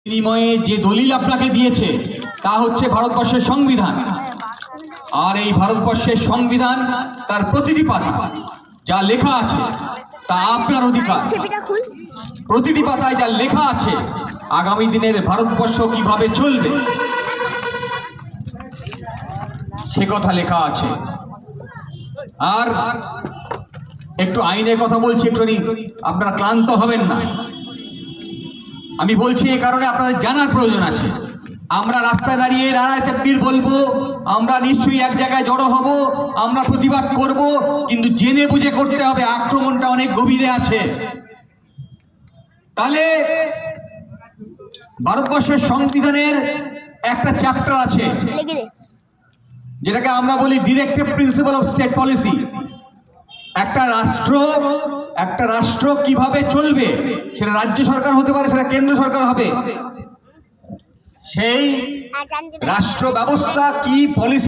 বিনিময়ে যে দলিল আপনাকে দিয়েছে তা হচ্ছে ভারতবর্ষের সংবিধান। আর এই ভারতবর্ষের সংবিধান তার প্রতিটি পাতা যা লেখা আছে তা আপনার অধিকার। প্রতিটি পাতায় যা লেখা আছে আগামী দিনের ভারতবর্ষ কিভাবে চলবে সে কথা লেখা আছে। আর একটু আইনের কথা বলছি, একটু আপনারা ক্লান্ত হবেন না। আমি বলছি এই কারণে আপনাদের জানার প্রয়োজন আছে। আমরা রাস্তায় দাঁড়িয়ে নারায়ে তাকবীর বলবো, আমরা নিশ্চয়ই এক জায়গায় জড়ো হব, আমরা প্রতিবাদ করব, কিন্তু জেনে বুঝে করতে হবে। আক্রমণটা অনেক গভীরে আছে। তাহলে ভারতবর্ষের সংবিধানের একটা চ্যাপ্টার আছে যেটাকে আমরা বলি directive principal of state policy. একটা রাষ্ট্র কিভাবে চলবে, সেটা রাজ্য সরকার হতে পারে, সেটা কেন্দ্র সরকার হবে। সেই রাষ্ট্র ব্যবস্থা কি পলিসি